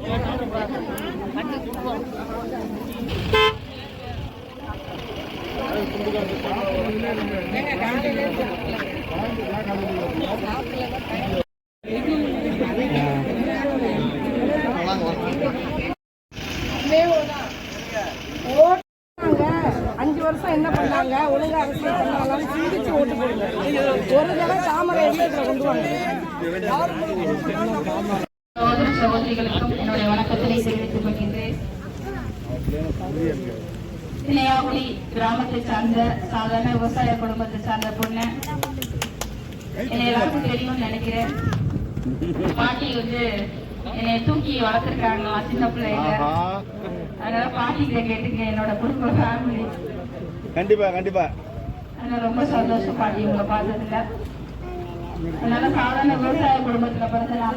5 வருஷம் என்ன பண்ணாங்க? ஒழுங்கா அரசியல் பண்ணாலும் சிந்திச்சு ஓட்டு போடுங்க. ஒரு தடவை தாமரை கொண்டு வாங்க. சகோதர சகோதரிகளுக்கும் என்னுடைய வணக்கத்தினை தெரிவித்துக் கொள்கின்றேன். திணையாகுடி கிராமத்தை சார்ந்த சாதாரண விவசாய குடும்பத்தை சார்ந்த பொண்ணு. என்னை எல்லாருக்கும் தெரியும்னு நினைக்கிறேன். பாட்டி என்னை தூக்கி வளர்த்துருக்காங்க சின்ன பிள்ளைங்க. அதனால பாட்டி கேட்டுங்க என்னோட குடும்ப ஃபேமிலி. கண்டிப்பா கண்டிப்பா. அதனால ரொம்ப சந்தோஷம் பாட்டி உங்களை பார்த்ததுல. அதனால சாதாரண விவசாய குடும்பத்துல பிறந்தனால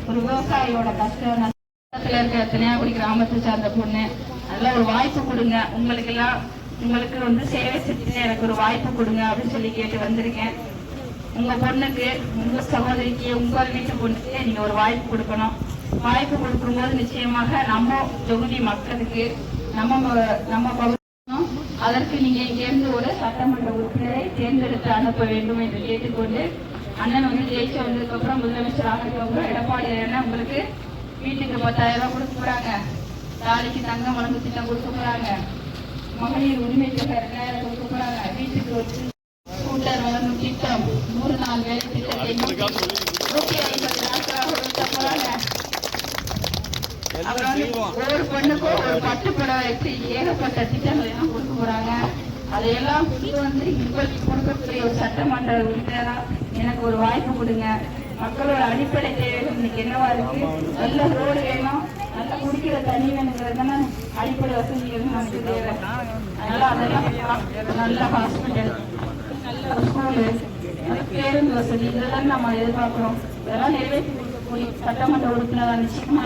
ஒரு விவசாயியோட கஷ்டத்துல இருக்க திணையாகுடி கிராமத்தை சார்ந்த பொண்ணு. அதெல்லாம் ஒரு வாய்ப்பு கொடுங்க. உங்களுக்கு சேவை செஞ்சுட்டு எனக்கு ஒரு வாய்ப்பு கொடுங்க அப்படின்னு சொல்லி கேட்டு வந்திருக்கேன். உங்க பொண்ணுக்கு, உங்க சகோதரிக்கு, உங்க வீட்டு பொண்ணுக்கு நீங்க ஒரு வாய்ப்பு கொடுக்கணும். வாய்ப்பு கொடுக்கும்போது நிச்சயமாக நம்ம தொகுதி மக்களுக்கு நம்ம பகுதியும் அதற்கு நீங்க இங்கிருந்து ஒரு சட்டமன்ற உறுப்பினரை தேர்ந்தெடுத்து அனுப்ப வேண்டும் என்று கேட்டுக்கொண்டு, அண்ணன் ஜெயிச்சு வந்ததுக்கு அப்புறம் முதலமைச்சர் ஆகிறவங்க எடப்பாடி அண்ணன் உங்களுக்கு வீட்டுக்கு 10,000 ரூபாய் கொடுக்க போறாங்க. தாலிக்கு தங்கம் வழங்கு திட்டம் கொடுக்க போறாங்க. மகளிர் உரிமை தொகை 2,000 கொடுக்க போறாங்க. வீட்டுக்கு ஸ்கூட்டர் வழங்கும் திட்டம், 100 நாள் வேலை திட்டத்தை 150 நாட்களாக கொடுக்க போறாங்க. ஒவ்வொரு பொண்ணுக்கும் ஒரு பட்டு புடவை, ஏகப்பட்ட திட்டங்களை எல்லாம் கொடுக்க போறாங்க. அதையெல்லாம் உங்களுக்கு கொடுக்கக்கூடிய ஒரு சட்டமன்ற உறுப்பினரா எனக்கு ஒரு வாய்ப்பு கொடுங்க. மக்களோட அடிப்படை தேவைகள் இன்னைக்கு என்னவா இருக்கு? நல்ல ரோடு வேணும், நல்ல குடிக்கிற தண்ணி வேணுங்கிறதுனா அடிப்படை வசதிகள் நமக்கு தேவை. அதனால அதெல்லாம் நல்ல ஹாஸ்பிட்டல், ஸ்கூலு, பேருந்து வசதி இதெல்லாம் நம்ம எதிர்பார்க்கிறோம். இதெல்லாம் நிறைவேற்றி கொடுக்கக்கூடிய சட்டமன்ற உறுப்பினராக நிச்சயமா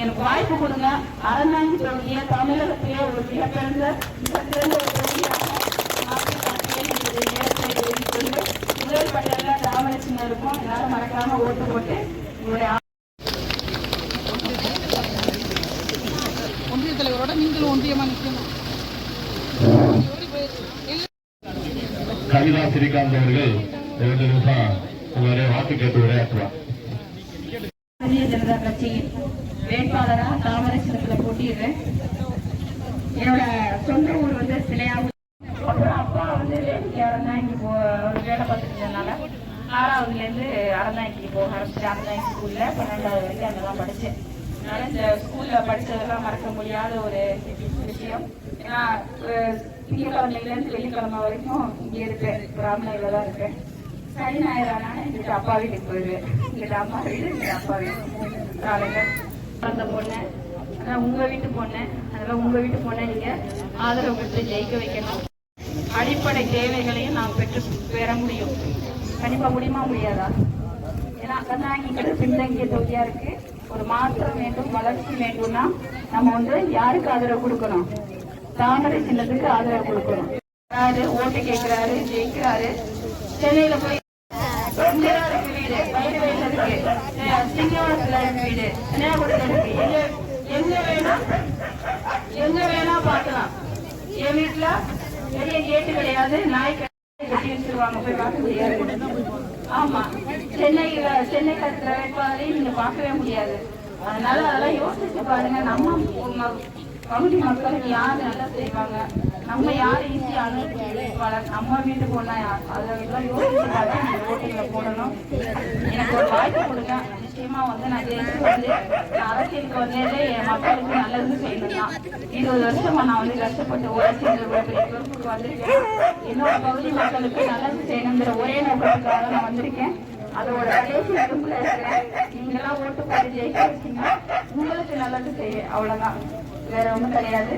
எனக்கு வாய்ப்பு கொடுங்க. அறந்தாங்கி தொகுதிய தமிழகத்திலே ஒரு மிகப்பிறந்த ஒரு தொகுதியாக முதல் பட்டியல தாமரசிங்கம் இருக்கும். எல்லாரும் மறக்காம ஓட்டு போட்டு உங்களுடைய ஒன்றிய தலைவரோட நீங்களும் ஒன்றியமா நிற்கணும். கவிதா ஸ்ரீகாந்த் அவர்கள் 2 நிமிஷம் உங்களுடைய வாக்கு கேட்டு உரையாற்றுவார். பாரதிய ஜனதா கட்சியின் வேட்பாளராக தாமரசிங்கத்துல போட்டிடுறேன். என்னோட சொந்த ஊர் திணையாகுடி. அப்புறம் அப்பா அறந்தாங்கி ஒரு வேலை பார்த்துருந்ததுனால 6வதுல இருந்து அறந்தாங்கி போக ஆரம்பிச்சு. அறந்தாங்கி ஸ்கூல்ல 12வது வரைக்கும் அங்கெல்லாம் படிச்சேன். அதனால இந்த ஸ்கூல்ல படிச்சதெல்லாம் மறக்க முடியாத ஒரு விஷயம். ஏன்னா திங்கக்கிழமையில இருந்து வெள்ளிக்கிழமை வரைக்கும் இங்க இருப்பேன், பிராமணியில தான் இருப்பேன். சனி ஞாயிறு ஆனாலும் எங்கிட்ட அப்பா வீட்டுக்கு போயிடுவேன். எங்கிட்ட அம்மா வீடு, எங்கிட்ட அப்பா வீடு. காலையில அந்த பொண்ணு, அதான் உங்க வீட்டு பொண்ணு. அதெல்லாம் உங்க வீட்டு பொண்ணை நீங்க ஆதரவு கொடுத்து ஜெயிக்க வைக்கணும். அடிப்படை தேவைகளையும் நாம் பெற முடியும். கண்டிப்பா முடியுமா முடியாதா? ஏன்னா அறந்தாங்கிங்கிறது பின்தங்கிய தொகுதியா இருக்கு. ஒரு மாற்றம் வேண்டும், வளர்ச்சி வேண்டும்னா நம்ம யாருக்கு ஆதரவு கொடுக்கணும்? தாமரை சின்னத்துக்கு ஆதரவு கொடுக்கணும். ஓட்டு கேட்கிறாரு, ஜெயிக்கிறாரு. சென்னையில போய் வீடு, வயலுவயல இருக்கு, சிங்கவாசல வீடு, கன்னியாகுமரியில இருக்கு. எங்க வேணா பார்க்கலாம். என் வீட்டுல பெரிய கேட்டு கிடையாது, நாய் கட்டி வச்சிருவாங்க, போய் பார்க்க முடியாது. ஆமா, சென்னையில இருக்கிற வேட்பாளரையும் நீங்க பார்க்கவே முடியாது. அதனால அதெல்லாம் யோசிச்சு பாருங்க. நம்ம பகுதி மக்களுக்கு யார் நல்லா செய்வாங்க, நம்ம யார் ஈஸியா அனுப்பிவாளர், நம்ம வீட்டு போனா யார், அதெல்லாம் யோசிச்சு பார்த்து நீங்க ஓட்டுல போடணும். எனக்கு ஒரு வாய்ப்பு கொடுங்க. நிச்சயமா நான் ஜெயிச்சு நான் அரசியலுக்கு வந்ததே என் மக்களுக்கு நல்லது செய்யணும் தான். 20 வருஷமா நான் கஷ்டப்பட்டு உழைச்சி பொறுப்புக்கு வந்திருக்கேன். என்னோட பகுதி மக்களுக்கு நல்லது செய்யணுங்கிற ஒரே நோக்கத்துக்காக நான் வந்திருக்கேன். அதோட கடைசி நடுப்புல இருக்கிறேன். நீங்கெல்லாம் ஓட்டு போட்டு ஜெயிக்க வச்சீங்கன்னா உங்களுக்கு நல்லது செய்ய, அவ்வளவுதான், வேற ஒண்ணும் கிடையாது.